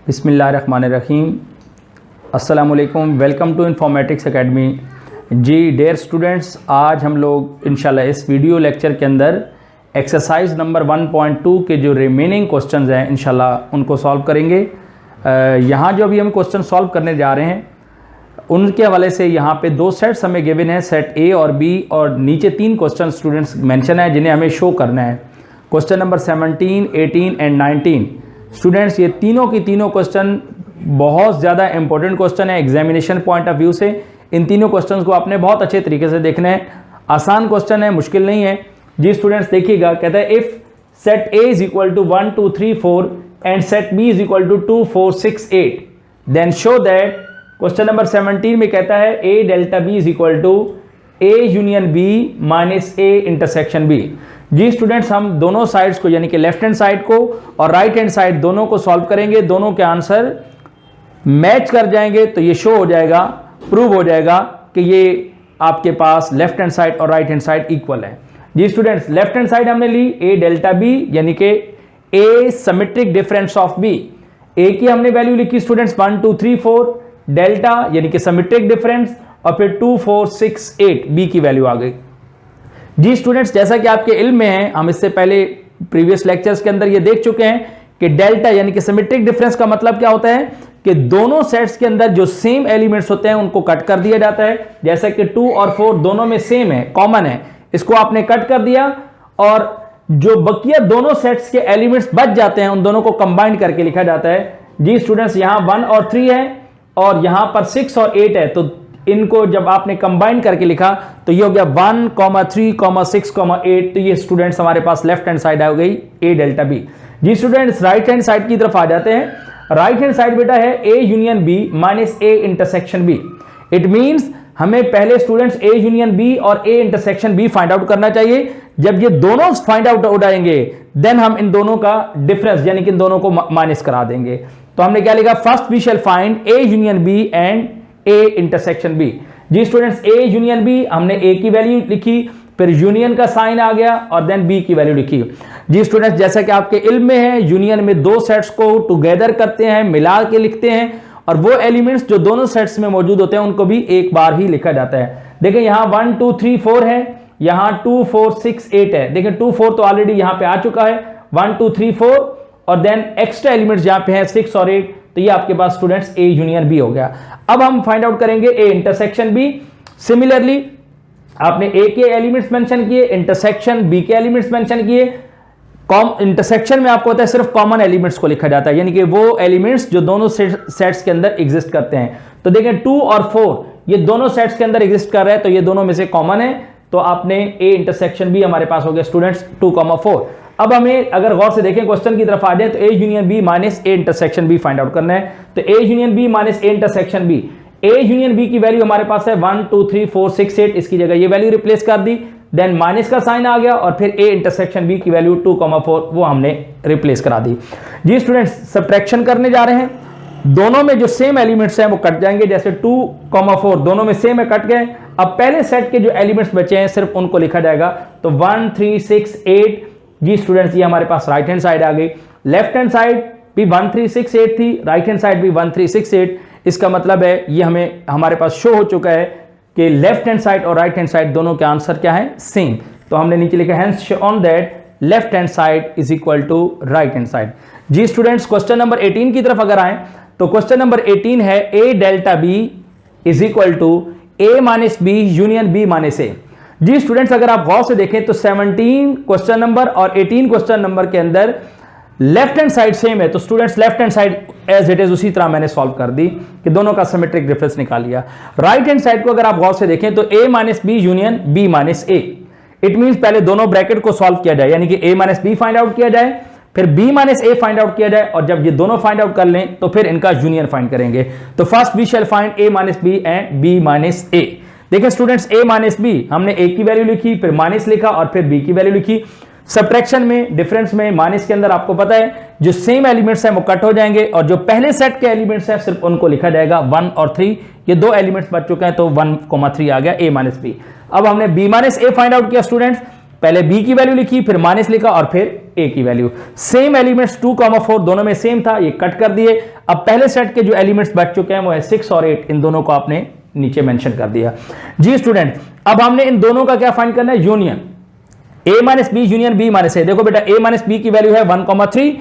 बिस्मिल्लाहिर्रहमानिर्रहीम। अस्सलाम वालेकुम। Welcome to informatics academy. जी डियर स्टूडेंट्स, आज हम लोग इंशाल्लाह इस वीडियो लेक्चर के अंदर एक्सरसाइज नंबर 1.2 के जो रिमेनिंग क्वेश्चंस हैं इंशाल्लाह उनको सॉल्व करेंगे। यहाँ जो अभी हम क्वेश्चन सॉल्व करने जा रहे हैं उनके हवाले से यहाँ पे दो सेट्स हमें गिवन है, सेट ए और बी, और नीचे तीन क्वेश्चन स्टूडेंट्स मेंशन है जिन्हें हमें शो करना है। Question number 17, 18 and 19। स्टूडेंट्स ये तीनों की तीनों क्वेश्चन बहुत ज़्यादा इंपॉर्टेंट क्वेश्चन है एग्जामिनेशन पॉइंट ऑफ व्यू से। इन तीनों क्वेश्चंस को आपने बहुत अच्छे तरीके से देखना है। आसान क्वेश्चन है, मुश्किल नहीं है। जी स्टूडेंट्स देखिएगा, कहता है if set A is equal to 1 2 3 4 and set B is equal to 2 4 6 8 then show that. Question number 17 में कहता है A delta B is equal to A union B minus A intersection B. जी students हम दोनों sides को यानी कि left hand side को और राइट हैंड साइड दोनों को सॉल्व करेंगे। दोनों के आंसर मैच कर जाएंगे तो ये शो हो जाएगा, प्रूव हो जाएगा कि ये आपके पास लेफ्ट हैंड साइड और राइट हैंड साइड इक्वल है। जी स्टूडेंट्स लेफ्ट हैंड साइड हमने ली ए डेल्टा बी यानी कि ए symmetric difference of B. A की हमने वैल्यू लिखी स्टूडेंट्स 1 2 3 4, डेल्टा यानी कि सिमेट्रिक डिफरेंस, और फिर 2 4 6 8 बी की वैल्यू आ गई। जी स्टूडेंट्स जैसा कि आपके इल्म में है, हम इससे पहले प्रीवियस लेक्चर्स के अंदर ये देख चुके हैं कि डेल्टा यानी कि सिमेट्रिक डिफरेंस का मतलब क्या होता है कि दोनों सेट्स के अंदर जो सेम एलिमेंट्स होते हैं उनको कट कर दिया जाता है। जैसा कि 2 और 4 दोनों में सेम है, कॉमन है, इसको आपने कट कर दिया और जो बकिया दोनों सेट्स के एलिमेंट्स बच जाते हैं उन दोनों को कंबाइन करके लिखा जाता है। जी स्टूडेंट्स यहां 1 और 3 है और यहां पर 6 और 8 है, तो इनको जब आपने कंबाइन करके लिखा तो ये हो गया 1, 3, 6, 8। तो ये स्टूडेंट्स हमारे पास लेफ्ट हैंड साइड आ गई ए डेल्टा बी। जी स्टूडेंट्स राइट हैंड साइड की तरफ आ जाते हैं। राइट हैंड साइड बेटा है A union B minus A intersection B. It means हमें पहले स्टूडेंट्स ए यूनियन बी और A intersection B find out करना चाहिए। जब ये दोनों फाइंड आउट हो जाएंगे देन हम इन दोनों का डिफरेंस यानी कि इन दोनों को माइनस करा देंगे। तो हमने क्या लिखा, first we shall find A union B and A intersection B. जी स्टूडेंट्स ए यूनियन बी हमने ए की वैल्यू लिखी, फिर यूनियन का साइन आ गया और देन बी की वैल्यू लिखी। जी स्टूडेंट्स जैसा कि आपके इल्म में है यूनियन में दो सेट्स को टुगेदर करते हैं, मिला के लिखते हैं, और वो एलिमेंट्स जो दोनों सेट्स में मौजूद होते हैं उनको भी एक बार ही लिखा जाता है। देखिए यहां 1 2 3 4 है, यहां 2 4 6 8 है। देखिए 2 4 तो ऑलरेडी यहां पे आ चुका है, 1 2 3 4 और देन एक्स्ट्रा एलिमेंट्स यहां पे है 6 और 8, तो ये आपके पास स्टूडेंट्स ए यूनियन बी हो गया। अब हम फाइंड आउट करेंगे ए इंटरसेक्शन बी। सिमिलरली आपने ए के एलिमेंट्स मेंशन किए, इंटरसेक्शन बी के एलिमेंट्स मेंशन किए। इंटरसेक्शन में आपको होता है सिर्फ कॉमन एलिमेंट्स को लिखा जाता है, यानी कि वो एलिमेंट्स जो दोनों सेट्स के अंदर एग्जिस्ट करते हैं। तो देखें 2 और 4 ये दोनों सेट्स के अंदर एग्जिस्ट कर रहे हैं, तो ये दोनों में से कॉमन है, तो आपने ए इंटरसेक्शन बी हमारे पास हो गया स्टूडेंट्स 2, 4। अब हमें अगर गौर से देखें क्वेश्चन की तरफ आ जाए तो A union B minus A intersection B find out करना है। तो A union B minus A intersection B, A union B की वैल्यू हमारे पास है 1 2 3 4 6 8, इसकी जगह ये वैल्यू रिप्लेस कर दी, देन माइनस का साइन आ गया और फिर ए इंटरसेक्शन बी की वैल्यू 2, 4 वो हमने रिप्लेस करा दी। जी स्टूडेंट्स सब्ट्रैक्शन करने जा रहे हैं, दोनों में जो सेम एलिमेंट्स हैं वो कट जाएंगे। जैसे 2, 4 दोनों में सेम है, कट गए। अब पहले सेट के जो एलिमेंट्स बचे हैं सिर्फ उनको लिखा जाएगा, तो 1 3 6 8। जी स्टूडेंट्स ये हमारे पास राइट हैंड साइड आ गई। लेफ्ट हैंड साइड भी 1 3 6 8 थी, राइट हैंड साइड भी 1 3 6 8। इसका मतलब है ये हमारे पास शो हो चुका है कि लेफ्ट हैंड साइड और राइट हैंड साइड दोनों के आंसर क्या है, सेम। तो हमने नीचे लिखा hence shown that left hand side is equal to right hand side. जी स्टूडेंट्स क्वेश्चन नंबर 18 की तरफ अगर आए तो क्वेश्चन नंबर 18 है A delta B is equal to A minus B union B minus A. जी स्टूडेंट्स अगर आप गौर से देखें तो 17 क्वेश्चन नंबर और 18 क्वेश्चन नंबर के अंदर लेफ्ट हैंड साइड सेम है, तो students left hand side as it is उसी तरह मैंने सॉल्व कर दी कि दोनों का सिमेट्रिक डिफरेंस निकाल लिया। राइट हैंड साइड को अगर आप गौर से देखें तो A minus B union B minus A. It means पहले दोनों ब्रैकेट को सॉल्व किया जाए, यानी कि A minus B find out किया जाए, फिर B minus A find out किया जाए, और जब ये दोनों फाइंड आउट कर लें तो फिर इनका यूनियन फाइंड करेंगे। तो first we shall find A minus B and B minus A. देखिए स्टूडेंट्स ए माइनस बी हमने ए की वैल्यू लिखी, फिर माइनस लिखा और फिर बी की वैल्यू लिखी। सब्ट्रैक्शन में डिफरेंस में माइनस के अंदर आपको पता है जो सेम एलिमेंट्स हैं वो कट हो जाएंगे और जो पहले सेट के एलिमेंट्स हैं सिर्फ उनको लिखा जाएगा 1 और 3। ये दो एलिमेंट्स बच चुके हैं तो 1, 3 आ गया ए माइनस बी। अब हमने B minus A find out किया स्टूडेंट्स। पहले b की वैल्यू लिखी, फिर माइनस लिखा और फिर a की वैल्यू। सेम एलिमेंट्स 2,4 दोनों में सेम था, ये कट कर दिए। अब पहले सेट के जो एलिमेंट्स बच चुके हैं वो है 6 और 8, इन दोनों को आपने नीचे मेंशन कर दिया। जी स्टूडेंट, अब हमने इन दोनों का क्या फाइंड करना है, union a minus B union b minus a। देखो बेटा a माइनस बी की वैल्यू है 1,3,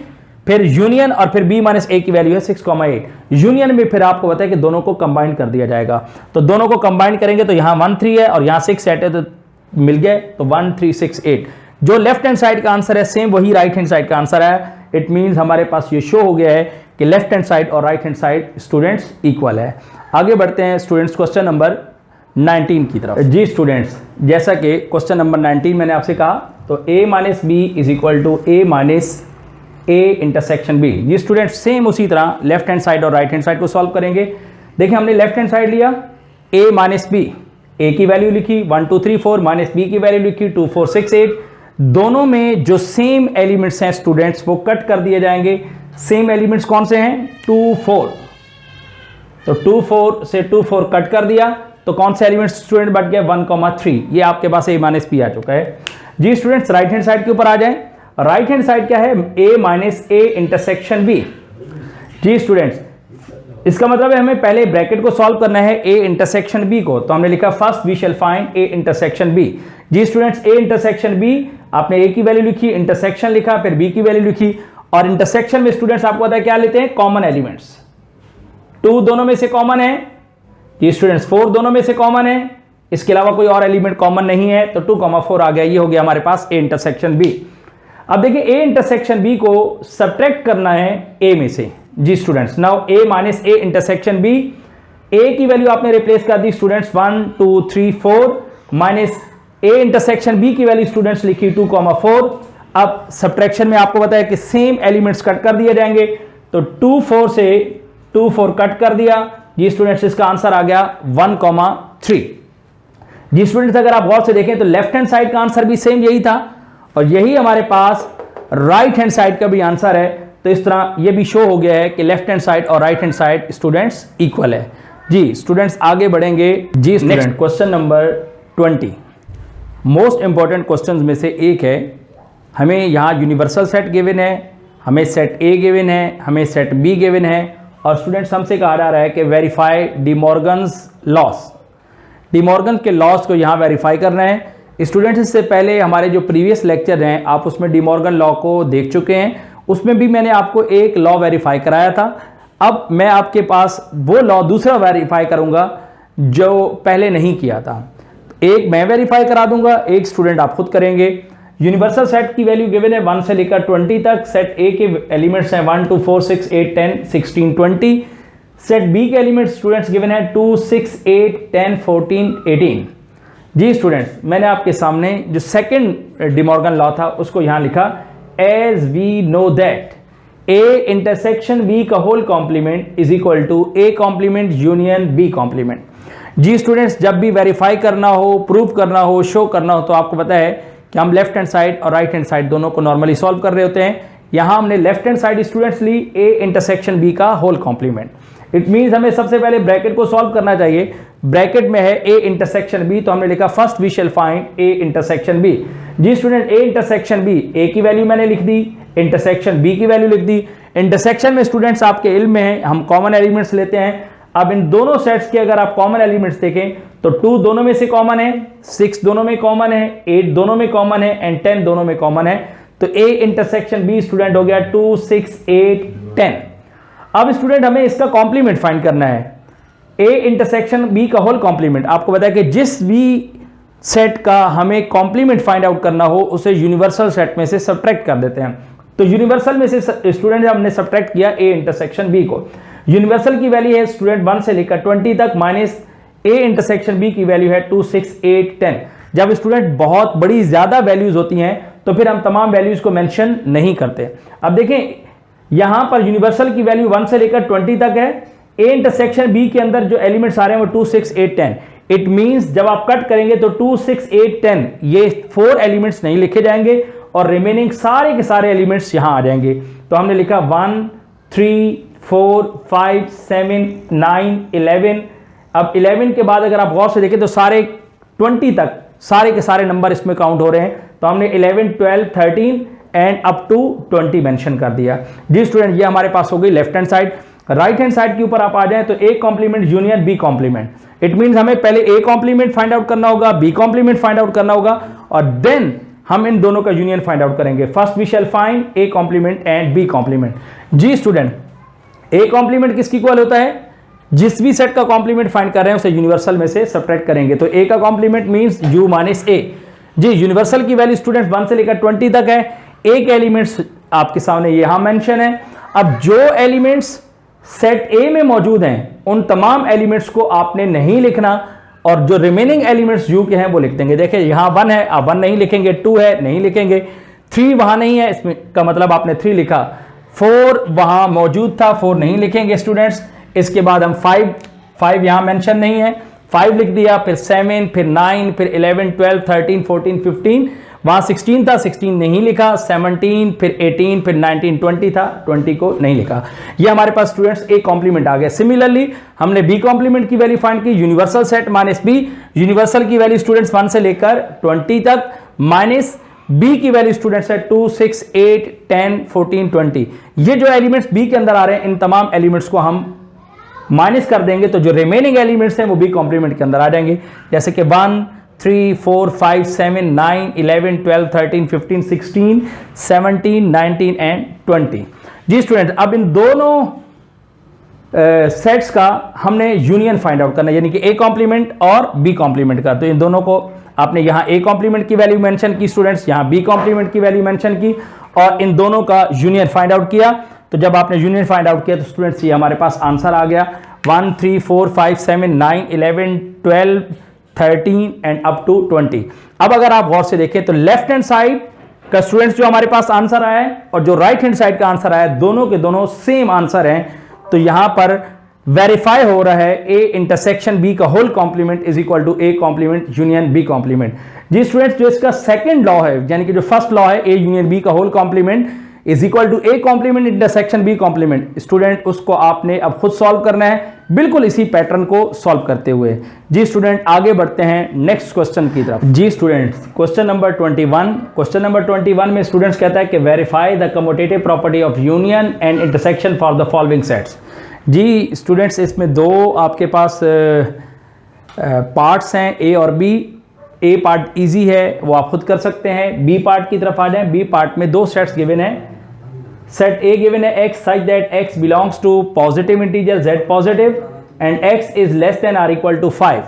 फिर यूनियन और फिर b माइनस a की वैल्यू है 6,8। यूनियन में फिर आपको पता है कि दोनों को कंबाइन कर दिया जाएगा, तो दोनों को कंबाइन करेंगे तो यहां 1 3 है और यहां 6 8 है, तो मिल गए, तो 1 3 6 8। जो लेफ्ट हैंड साइड का आंसर है सेम वही राइट हैंड साइड का आंसर है। इट मींस हमारे पास ये शो हो गया है कि लेफ्ट हैंड साइड और right hand side students equal है। आगे बढ़ते हैं स्टूडेंट्स क्वेश्चन नंबर 19 की तरफ। जी स्टूडेंट्स, जैसा कि क्वेश्चन नंबर 19 मैंने आपसे कहा, तो a minus B is equal to a minus a intersection b। जी स्टूडेंट्स, सेम उसी तरह लेफ्ट हैंड साइड और राइट हैंड साइड को सॉल्व करेंगे। देखिए हमने लेफ्ट हैंड साइड लिया, a माइनस बी, a की वैल्यू लिखी 1 2 3 4, माइनस b की वैल्यू लिखी 2 4 6 8। दोनों में जो सेम एलिमेंट्स हैं स्टूडेंट्स वो कट कर दिए जाएंगे। सेम एलिमेंट्स कौन से हैं, 2 4, तो 2 4 से 2 4 कट कर दिया, तो कौन से एलिमेंट्स स्टूडेंट बच गए, 1,3। ये आपके पास a माइनस बी आ चुका है। जी स्टूडेंट्स, राइट हैंड साइड के ऊपर आ जाएं। राइट हैंड साइड क्या है, a minus a intersection b। जी स्टूडेंट्स, इसका मतलब है हमें पहले ब्रैकेट को सॉल्व करना है a इंटरसेक्शन b को, तो हमने लिखा first we shall find a intersection b। जी स्टूडेंट्स, a इंटरसेक्शन b, आपने a की वैल्यू लिखी, इंटरसेक्शन लिखा, फिर b की वैल्यू लिखी, और इंटरसेक्शन में स्टूडेंट्स आपको पता है क्या लेते हैं, कॉमन एलिमेंट्स। 2 दोनों में से कॉमन है, ये स्टूडेंट्स 4 दोनों में से कॉमन है, इसके अलावा कोई और एलिमेंट कॉमन नहीं है, तो 2,4 आ गया। ये हो गया हमारे पास a इंटरसेक्शन b। अब देखिए a इंटरसेक्शन b को सब्ट्रैक्ट करना है a में से। जी students, now a minus a intersection b, a की वैल्यू आपने रिप्लेस कर दी students 1 2 3 4, minus a intersection b की वैल्यू स्टूडेंट्स लिखी 2,4। अब सब्ट्रैक्शन में आपको पता है कि सेम एलिमेंट्स कट कर दिए जाएंगे, तो 2 4 से 2 4 कट कर दिया। जी स्टूडेंट्स, इसका आंसर आ गया 1,3। जी स्टूडेंट्स, अगर आप गौर से देखें तो लेफ्ट हैंड साइड का आंसर भी सेम यही था और यही हमारे पास राइट हैंड साइड का भी आंसर है। तो इस तरह ये भी शो हो गया है कि लेफ्ट हैंड साइड और right hand side students equal है। जी स्टूडेंट्स, आगे बढ़ेंगे। जी student, question number 20 most important questions में से एक है। हमें यहाँ यूनिवर्सल सेट गिवन है, हमें सेट ए गिवन है, हमें सेट बी गिवन है, और स्टूडेंट्स हमसे कहा जा रहा है कि वेरीफाई डिमॉर्गन्स लॉस। डिमॉर्गन के लॉस को यहाँ वेरीफाई करना है। स्टूडेंट्स, इससे पहले हमारे जो प्रीवियस लेक्चर हैं आप उसमें डिमॉर्गन लॉ को देख चुके हैं, उसमें भी मैंने आपको एक लॉ वेरीफाई कराया था। अब मैं आपके पास वो लॉ दूसरा वेरीफाई करूंगा जो पहले नहीं किया था। एक मैं वेरीफाई करा दूंगा, एक स्टूडेंट आप खुद करेंगे। यूनिवर्सल सेट की वैल्यू गिवन है 1 से लेकर 20 तक। सेट ए के एलिमेंट्स हैं 1 2 4 6 8 10 16 20। सेट बी के एलिमेंट्स स्टूडेंट्स गिवन है 2 6 8 10 14 18। जी स्टूडेंट्स, मैंने आपके सामने जो सेकंड डिमॉर्गन लॉ था उसको यहां लिखा, as we know that A intersection B का whole complement is equal to A complement union B complement. जी स्टूडेंट्स, जब भी वेरीफाई करना हो, प्रूव करना हो, शो करना हो, तो आपको पता है कि हम लेफ्ट हैंड साइड और राइट हैंड साइड दोनों को नॉर्मली सॉल्व कर रहे होते हैं। यहां हमने लेफ्ट हैंड साइड स्टूडेंट्स ली ए इंटरसेक्शन बी का होल कॉम्प्लीमेंट। इट मींस हमें सबसे पहले ब्रैकेट को सॉल्व करना चाहिए। ब्रैकेट में है ए इंटरसेक्शन बी, तो हमने लिखा first we shall find A intersection B. जी student, A intersection B, A की वैल्यू मैंने लिख दी, इंटरसेक्शन बी की वैल्यू लिख दी। इंटरसेक्शन में स्टूडेंट्स आपके इल्म में है हम कॉमन एलिमेंट्स लेते हैं। अब इन दोनों सेट्स के अगर आप कॉमन एलिमेंट्स देखें तो 2 दोनों में से कॉमन है, 6 दोनों में कॉमन है, 8 दोनों में कॉमन है एंड 10 दोनों में कॉमन है। तो ए इंटरसेक्शन बी स्टूडेंट हो गया 2 6 8 10। अब स्टूडेंट हमें इसका कॉम्प्लीमेंट फाइंड करना है, ए इंटरसेक्शन बी का होल कॉम्प्लीमेंट। आपको बताया कि जिस भी सेट का हमें कॉम्प्लीमेंट फाइंड आउट करना हो उसे यूनिवर्सल सेट में से सब्ट्रैक्ट कर देते हैं। तो यूनिवर्सल में से स्टूडेंट हमने सब्ट्रैक्ट किया ए इंटरसेक्शन बी को। यूनिवर्सल की वैल्यू है स्टूडेंट 1 से लेकर 20 तक, माइनस ए इंटरसेक्शन बी की वैल्यू है 2 6 8 10। जब स्टूडेंट बहुत बड़ी ज्यादा वैल्यूज होती हैं तो फिर हम तमाम वैल्यूज को मेंशन नहीं करते। अब देखें यहां पर यूनिवर्सल की वैल्यू 1 से लेकर 20 तक है। ए इंटरसेक्शन बी के अंदर जो एलिमेंट्स आ रहे हैं वो 2 6 8 10। इट मींस जब आप कट करेंगे तो 2 6 8 10 ये 4 एलिमेंट्स नहीं लिखे जाएंगे और रिमेनिंग सारे के सारे एलिमेंट्स यहां आ जाएंगे। तो हमने लिखा 1 3 4 5 7 9 11। अब 11 के बाद अगर आप गौर से देखें तो सारे 20 तक सारे के सारे नंबर इसमें काउंट हो रहे हैं। तो हमने 11, 12, 13 एंड अप टू 20 मेंशन कर दिया। जी स्टूडेंट, ये हमारे पास हो गई left hand side. Right hand side के ऊपर आप आ जाए तो A complement union B complement. It means हमें पहले ए कॉम्प्लीमेंट फाइंड आउट करना होगा, बी कॉम्प्लीमेंट फाइंड आउट करना होगा और देन हम इन दोनों का यूनियन फाइंड आउट करेंगे। First we shall find A complement and B complement. जी स्टूडेंट, ए कॉम्प्लीमेंट किसकी इक्वल होता है? जिस भी सेट का कॉम्प्लीमेंट फाइंड कर रहे हैं उसे यूनिवर्सल में से सब्ट्रैक्ट करेंगे। तो ए का complement means U minus A. जी, यूनिवर्सल की वैल्यू स्टूडेंट 1 से लेकर 20 तक है। ए के एलिमेंट्स आपके सामने यहां मेंशन है। अब जो एलिमेंट्स सेट ए में मौजूद हैं उन तमाम एलिमेंट्स को आपने नहीं लिखना और जो रिमेनिंग एलिमेंट्स यू के हैं वो लिख देंगे। देखिए यहां 1 है, आप 1 नहीं लिखेंगे, 2 है नहीं लिखेंगे, 3 वहां नहीं है, इसमें का मतलब आपने 3 लिखा, 4 वहां मौजूद था, 4 नहीं लिखेंगे स्टूडेंट्स। इसके बाद हम 5 यहां मेंशन नहीं है, 5 लिख दिया, फिर 7, फिर 9, फिर 11, 12, 13, 14, 15, वहां 16 था, 16 नहीं लिखा, 17, फिर 18, फिर 19, 20 था, 20 को नहीं लिखा। ये हमारे पास स्टूडेंट्स ए कॉम्प्लीमेंट आ गया। सिमिलरली हमने बी कॉम्प्लीमेंट की वैल्यू फाइंड की, universal set minus B. Universal की वैल्यू स्टूडेंट्स 1 से लेकर 20 तक माइनस बी की वैल्यू स्टूडेंट्स है 2, 6, 8, 10, 14, 20। ये जो एलिमेंट्स बी के अंदर आ रहे हैं इन तमाम एलिमेंट्स को हम माइनस कर देंगे तो जो रिमेनिंग एलिमेंट्स हैं वो बी कॉम्प्लीमेंट के अंदर आ जाएंगे। जैसे कि 1, 3, 4, 5, 7, 9, 11, 12, 13, 15, 16, 17, 19 एंड 20। जी स्टूडेंट, अब इन दोनों सेट्स का हमने यूनियन फाइंड आउट करना है, यानी कि ए कॉम्प्लीमेंट और बी कॉम्प्लीमेंट का। तो इन दोनों को आपने यहां ए कॉम्प्लीमेंट की वैल्यू मेंशन की स्टूडेंट्स, यहां बी कॉम्प्लीमेंट की वैल्यू मेंशन की और इन दोनों का यूनियन फाइंड आउट किया। तो जब आपने यूनियन फाइंड आउट किया तो स्टूडेंट्स ये हमारे पास आंसर आ गया 1, 3, 4, 5, 7, 9, 11, 12, 13 एंड अप टू 20। अब अगर आप गौर से देखें तो लेफ्ट हैंड साइड का स्टूडेंट्स जो हमारे पास आंसर आया है और जो राइट हैंड साइड का आंसर आया है, दोनों के दोनों सेम आंसर हैं। तो यहां पर वेरीफाई हो रहा है ए इंटरसेक्शन बी का whole complement is equal to A complement union B complement. जी स्टूडेंट्स, जो इसका सेकंड लॉ है, यानी कि जो फर्स्ट लॉ है ए यूनियन बी का whole complement is equal to A complement intersection B complement, student उसको आपने अब खुद सॉल्व करना है, बिल्कुल इसी पैटर्न को सॉल्व करते हुए। जी स्टूडेंट, आगे बढ़ते हैं नेक्स्ट क्वेश्चन की तरफ। जी students, question number 21। Question number 21 में स्टूडेंट्स कहता है कि verify the commutative property of union and intersection for the following sets. जी स्टूडेंट्स, इसमें दो आपके पास पार्ट्स हैं, ए और बी। ए पार्ट इजी है, वो आप खुद कर सकते हैं। बी पार्ट की तरफ आ जाएं। बी पार्ट में दो सेट्स गिवन है। सेट ए गिवन है x such that x belongs to positive integer z positive and x is less than or equal to 5,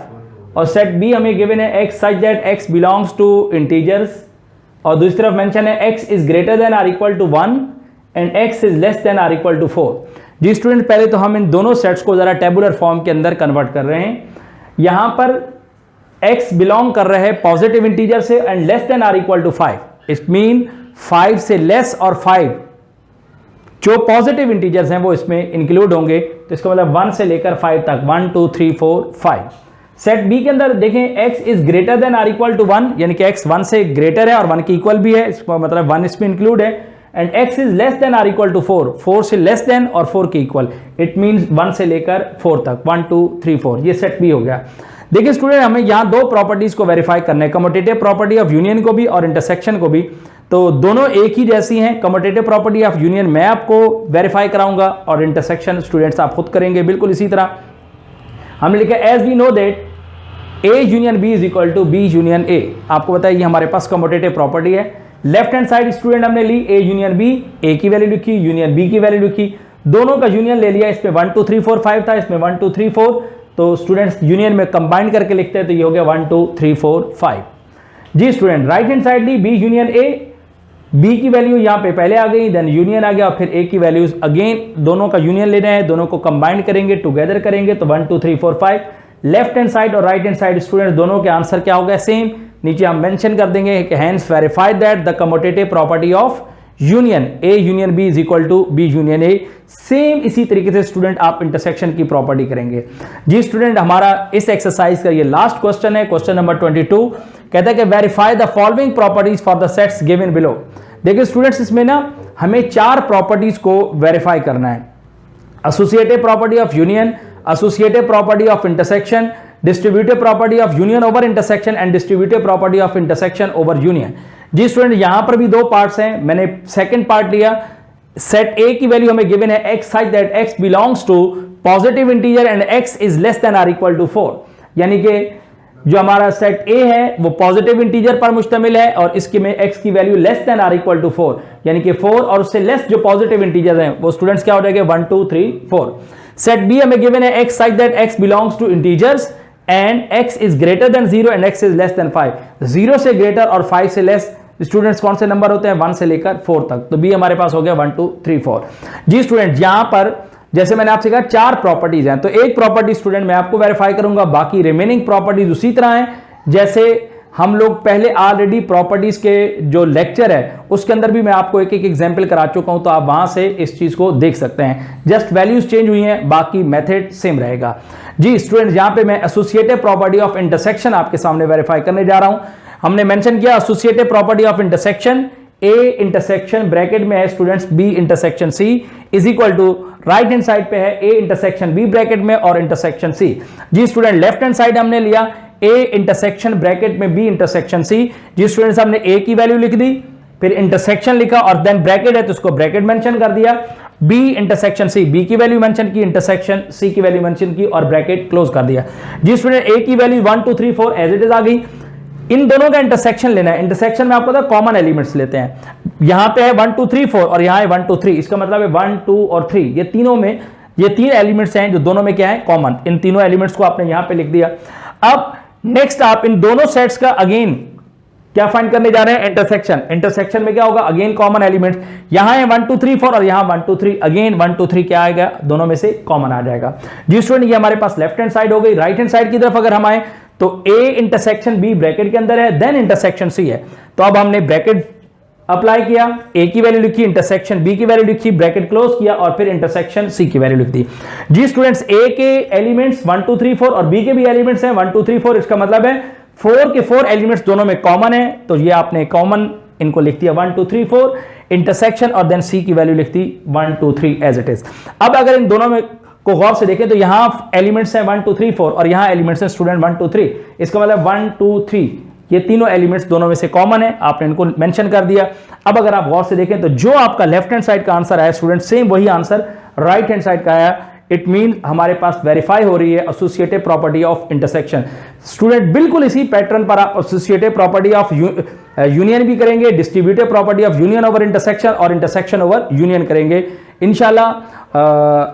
और सेट बी हमें गिवन है x such that x belongs to integers और दूसरी तरफ mention है x is greater than or equal to 1 and x is less than or equal to 4। जी student, पहले तो हम इन दोनों सेट्स को जरा टेबुलर फॉर्म के अंदर कन्वर्ट कर रहे हैं। यहां पर x बिलोंग कर रहे हैं पॉजिटिव इंटीजर से एंड लेस देन और इक्वल टू 5। इट मीन 5 से लेस और 5 जो पॉजिटिव इंटीजर्स हैं वो इसमें इंक्लूड होंगे। तो इसका मतलब 1 से लेकर 5 तक 1, 2, 3, 4, 5। सेट बी के अंदर देखें x इज ग्रेटर देन और इक्वल टू 1, यानी कि x 1 से ग्रेटर है और 1 की इक्वल भी है, इसका मतलब 1 इसमें इंक्लूड है। And x is less then और इक्वल टू 4, 4 से लेस देन और 4 की इक्वल। इट मींस 1 से लेकर 4 तक 1, 2, 3, 4। ये सेट बी हो गया। देखिए स्टूडेंट, हमें यहां दो प्रॉपर्टीज को वेरीफाई करना है, कम्यूटेटिव प्रॉपर्टी ऑफ यूनियन को भी और इंटरसेक्शन को भी। तो दोनों एक ही जैसी हैं। कम्यूटेटिव प्रॉपर्टी ऑफ यूनियन मैं आपको वेरीफाई कराऊंगा और इंटरसेक्शन स्टूडेंट्स आप खुद करेंगे बिल्कुल इसी तरह। हमने लिखा as we know that A union B is equal to B union A. आपको बताइए ये हमारे पास कम्यूटेटिव प्रॉपर्टी है। लेफ्ट हैंड साइड स्टूडेंट हमने ली ए यूनियन बी, ए की वैल्यू लिखी, यूनियन बी की वैल्यू लिखी, दोनों का यूनियन ले लिया। इसमें 1, 2, 3, 4, 5 था, इसमें 1, 2, 3, 4। तो स्टूडेंट्स यूनियन में कंबाइन करके लिखते हैं तो ये हो गया 1, 2, 3, 4, 5। जी स्टूडेंट, राइट हैंड साइड ली बी यूनियन ए, बी की वैल्यू यहां पे पहले आ गई, देन यूनियन आ गया और फिर ए की वैल्यूज अगेन दोनों का यूनियन लेना है, दोनों को कंबाइन करेंगे, टुगेदर करेंगे तो 1, 2, 3, 4, 5। लेफ्ट हैंड साइड और राइट हैंड साइड स्टूडेंट दोनों के आंसर क्या हो गया, सेम। नीचे हम मेंशन कर देंगे कि hence verified that the commutative property of union A union B is equal to B union A. Same इसी तरीके से स्टूडेंट आप इंटरसेक्शन की प्रॉपर्टी करेंगे। जी स्टूडेंट, हमारा इस एक्सरसाइज का ये लास्ट क्वेश्चन है, क्वेश्चन नंबर 22। कहता है कि verify the following properties for the sets given below. देखिए स्टूडेंट्स, इसमें ना हमें 4 प्रॉपर्टीज को वेरीफाई करना है। Associative property of union, associative property of intersection, distributive property of union over intersection and distributive property of intersection over union. जी student, यहां पर भी दो पार्ट्स हैं, मैंने सेकंड पार्ट लिया। सेट ए की वैल्यू हमें गिवन है x such that x belongs to positive integer and x is less than or equal to 4, यानी कि जो हमारा सेट ए है वो पॉजिटिव इंटीजर पर मुश्तमिल है और इसके में x की value less than or equal to 4, यानी कि 4 और उससे लेस जो पॉजिटिव इंटीजर हैं वो स्टूडेंट्स क्या हो जाएंगे 1 2 3 4। सेट बी हमें गिवन है x such that x belongs to integers and x is greater than 0 and x is less then 5। 0 से ग्रेटर और 5 से लेस स्टूडेंट्स कौन से नंबर होते हैं 1 से लेकर 4 तक, तो बी हमारे पास हो गया 1 2 3 4। जी स्टूडेंट, यहां पर जैसे मैंने आपसे कहा 4 प्रॉपर्टीज हैं, तो एक प्रॉपर्टी स्टूडेंट मैं आपको वेरीफाई करूंगा, बाकी रिमेनिंग प्रॉपर्टीज उसी तरह हैं जैसे हम लोग पहले ऑलरेडी प्रॉपर्टीज के जो लेक्चर है उसके अंदर भी मैं आपको एक एक एग्जांपल करा चुका हूं, तो आप वहां से इस चीज को देख सकते हैं। जस्ट वैल्यूज चेंज हुई हैं, बाकी मेथड सेम रहेगा। जी स्टूडेंट, यहां पे मैं एसोसिएटिव प्रॉपर्टी ऑफ इंटरसेक्शन आपके सामने वेरीफाई करने जा रहा हूं। हमने मेंशन किया associative property of intersection, A intersection bracket में है students B intersection C is equal to right hand side पे है ए इंटरसेक्शन बी ब्रैकेट में और इंटरसेक्शन सी। जी स्टूडेंट, लेफ्ट हैंड साइड हमने लिया ए इंटरसेक्शन ब्रैकेट में बी इंटरसेक्शन सी। जी स्टूडेंट्स, हमने ए की वैल्यू लिख दी, फिर इंटरसेक्शन लिखा और देन ब्रैकेट है तो उसको ब्रैकेट मेंशन कर दिया, बी इंटरसेक्शन सी, बी की वैल्यू मेंशन की, इंटरसेक्शन सी की वैल्यू मेंशन की और ब्रैकेट क्लोज कर दिया। जी स्टूडेंट, ए की वैल्यू 1 2 3 4 एज इट इज आ गई। इन दोनों का इंटरसेक्शन लेना है, इंटरसेक्शन में आपको कॉमन एलिमेंट्स लेते हैं, यहां पे है 1 2 3 4 और यहां है 1 2 3, इसका मतलब है 1 2 और 3, ये तीनों में ये 3 एलिमेंट्स हैं जो दोनों में क्या है कॉमन, इन तीनों एलिमेंट्स को आपने यहां पे लिख दिया। अब नेक्स्ट आप इन दोनों सेट्स का अगेन क्या फाइंड करने जा रहे हैं इंटरसेक्शन। इंटरसेक्शन में क्या होगा अगेन कॉमन एलिमेंट्स, यहां है 1 2 3 4 और यहां 1 2 3, अगेन 1 2 3 क्या आएगा दोनों में से कॉमन आ जाएगा। जी स्टूडेंट, ये हमारे पास लेफ्ट हैंड साइड हो गई। राइट हैंड साइड की तरफ अगर हम आए तो ए इंटरसेक्शन बी ब्रैकेट के अंदर है, देन इंटरसेक्शन सी है, तो अब हमने ब्रैकेट अप्लाई किया, ए की वैल्यू लिखी, इंटरसेक्शन बी की वैल्यू लिखी, ब्रैकेट क्लोज किया और फिर इंटरसेक्शन सी की वैल्यू लिख दी। जी स्टूडेंट्स, ए के एलिमेंट्स 1 2 3 4 और बी के भी एलिमेंट्स हैं 1 2 3 4, इसका मतलब है 4 के 4 एलिमेंट्स दोनों में कॉमन है, तो ये आपने कॉमन इनको लिख दिया 1 2 3 4 इंटरसेक्शन और देन सी की वैल्यू लिख दी 1 2 3 एज इट इज। अब अगर इन दोनों में को गौर से देखें तो यहां एलिमेंट्स हैं 1 2 3 4 और यहां एलिमेंट्स हैं स्टूडेंट 1 2 3, इसका मतलब 1 2 3 ये तीनों एलिमेंट्स दोनों में से कॉमन है, आपने इनको मेंशन कर दिया। अब अगर आप गौर से देखें तो जो आपका लेफ्ट हैंड साइड का आंसर आया स्टूडेंट सेम वही आंसर राइट हैंड साइड का आया। इट मीन हमारे पास वेरीफाई हो रही है associative property of intersection. Student बिल्कुल इसी पैटर्न पर आप एसोसिएटिव प्रॉपर्टी ऑफ यूनियन भी करेंगे, distributive property of union over intersection और इंटरसेक्शन ओवर यूनियन करेंगे इंशाल्लाह।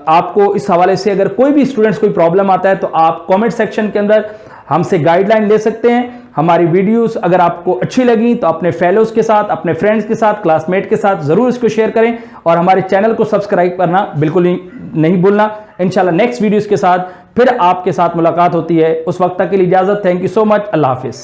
आपको इस हवाले से अगर कोई भी स्टूडेंट्स कोई प्रॉब्लम आता है तो आप कमेंट सेक्शन के अंदर हमसे गाइडलाइन ले सकते हैं। हमारी वीडियोस अगर आपको अच्छी लगी तो अपने फेलोज के साथ, अपने फ्रेंड्स के साथ, क्लासमेट के साथ जरूर इसको शेयर करें और हमारे चैनल को सब्सक्राइब करना बिल्कुल नहीं भूलना। इंशाल्लाह नेक्स्ट वीडियोस के साथ फिर आपके साथ मुलाकात होती है, उस वक्त तक के लिए इजाजत। Thank you so much, Allah Hafiz.